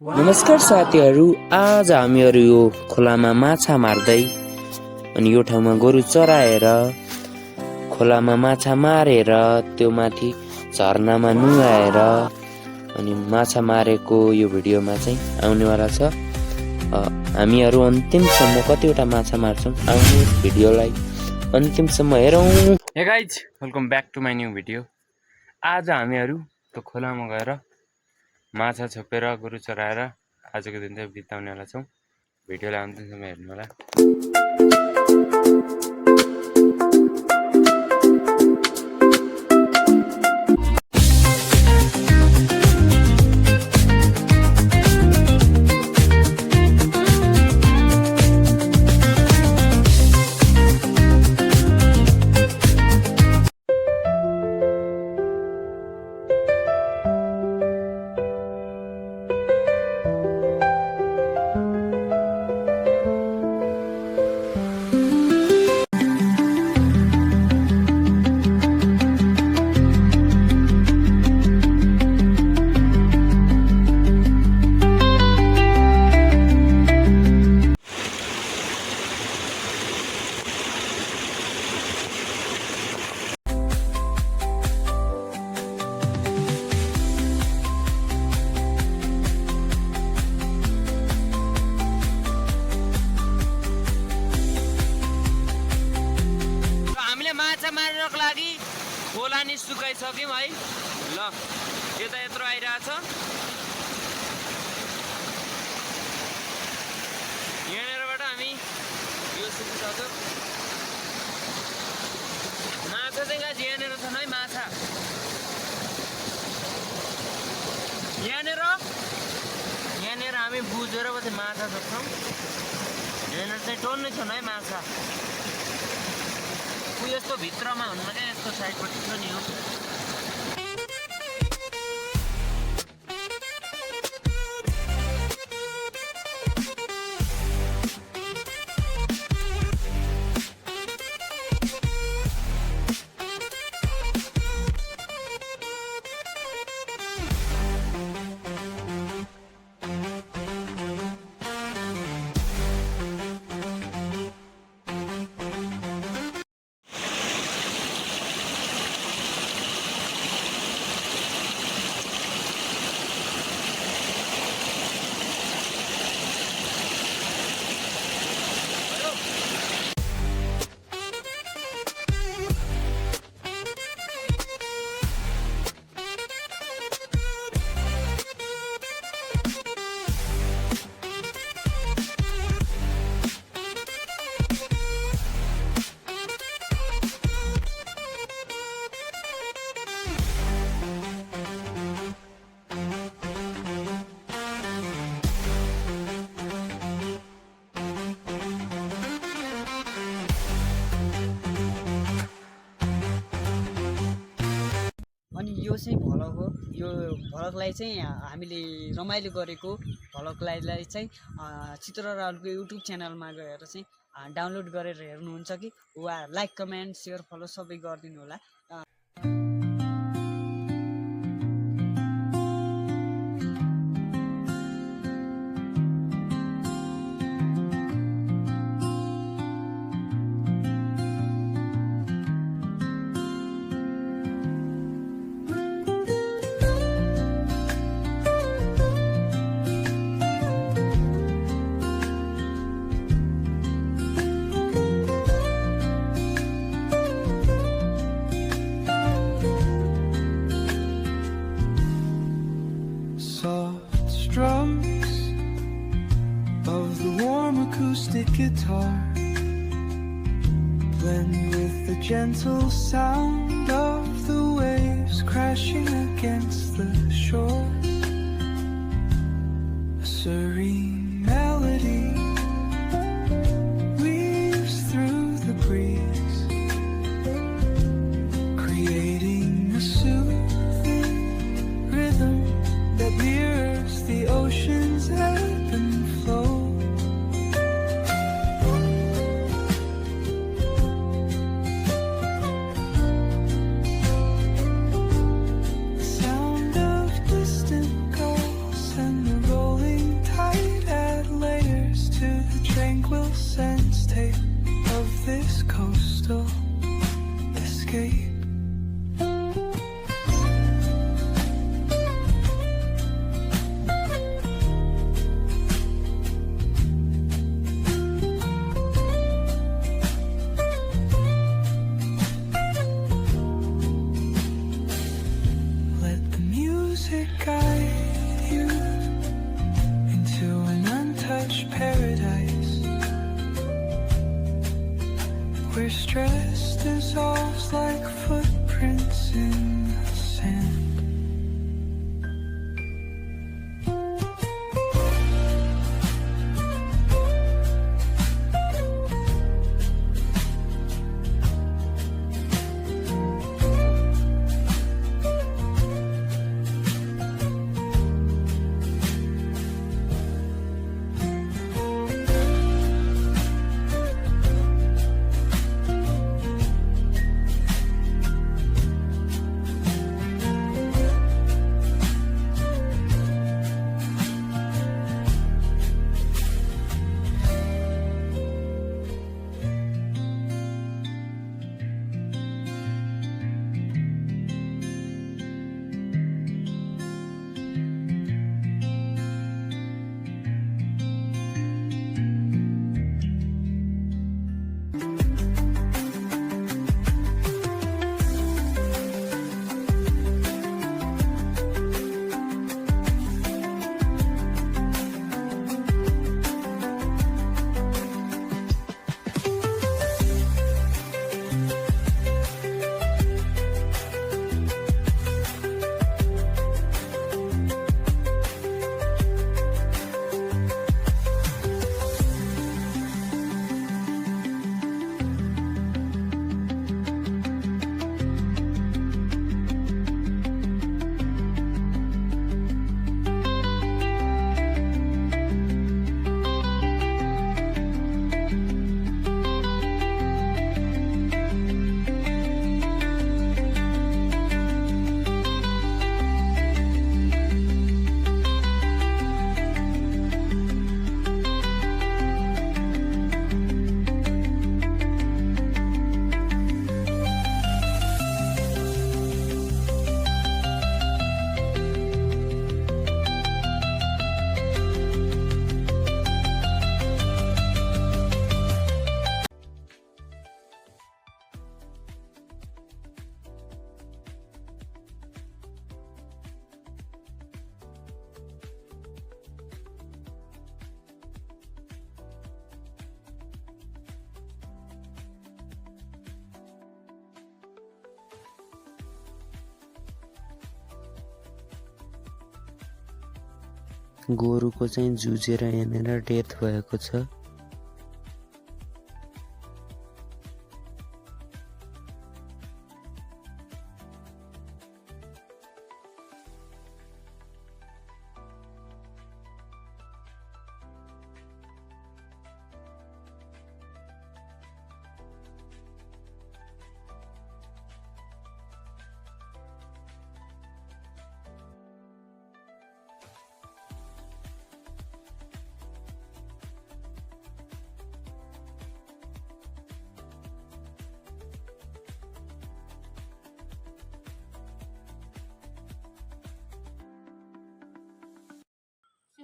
नमस्कार साथीहरू, आज हामीहरू यो खोलामा माछा मार्दै अनि यो ठाउँमा गोरु चराएर खोलामा माछा मारेर त्यो माथि झरनामा नुहाएर अनि माछा मारेको यो भिडियोमा चाहिँ आउनेवाला छ। हामीहरू अन्तिमसम्म कतिवटा माछा मार्छौँ, आउने भिडियोलाई अन्तिमसम्म हेरौँ। Hey guys, welcome back to my new video. आज हामीहरू त्यो खोलामा गएर माछा छोपेर गोरु चराएर आजको दिन चाहिँ बिताउनेवाला छौँ। भिडियोलाई अन्तिमसम्म हेर्नु होला। माछा मार्नको लागि खोला नि सुकाइसक्यौँ है। ल यो त यत्रो आइरहेछ। यहाँनिरबाट हामी यो सुकिसक्यो। माछा चाहिँ गाइस यहाँनिर छन् है। माछा यहाँनिर हामी बुझेर पछि माछा छोप्छौँ। यहाँनिर चाहिँ टन्नै छन् है माछा। यस्तो भित्रमा हुन्न क्या, यस्तो साइडपट्टि छ नि हो। अनि यो चाहिँ भ्लग हो। यो भ्लगलाई चाहिँ हामीले रमाइलो गरेको भ्लगलाई चाहिँ चित्र राहुलको युट्युब च्यानलमा गएर चाहिँ डाउनलोड गरेर हेर्नुहुन्छ कि वा लाइक कमेन्ट सेयर फलो सबै गरिदिनु होला। Strums of the warm acoustic guitar blend with the gentle sound of the waves crashing against the shore. A serene melody weaves through the breeze, creating a soothing rhythm that mirrors the ocean's ebb and flow. The sound of distant gulls and the rolling paradise, where stress dissolves like footprints in the sand. गोरुको चाहिँ जुझेर यहाँनिर death भएको छ।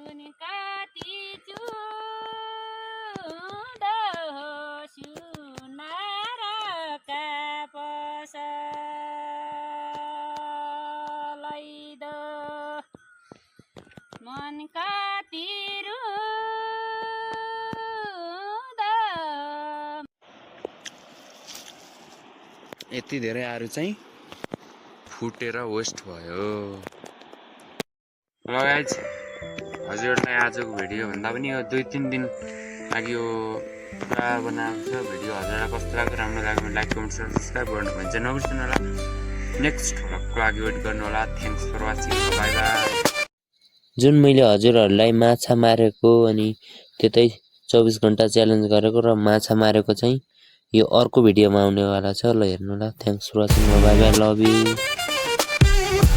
सुनकाती चुद सुनारका पसलैद मनका तिरुद। यति धेरै आरु चाहिँ फुटेर वेस्ट भयो। ल गाइज, हजुरहरूलाई आजको भिडियो भन्दा पनि यो 2-3 दिन लागि यो पुरा बनाएको छ भिडियो। हजुरलाई कस्तो लाग्यो, राम्रो लाग्यो भने लाइक कमेन्ट सब्सक्राइब गर्नु भन्छ नबिर्सनु होला। नेक्स्ट भ्लगको लागि वेट गर्नु होला। Thanks for watching, bye bye. जुन मैले हजुरहरूलाई माछा मारेको अनि त्यतै 24 घण्टा च्यालेन्ज गरेको र माछा मारेको चाहिँ यो अर्को भिडियोमा आउनेवाला छ। ल हेर्नु होला। Thanks for watching, bye bye, love you.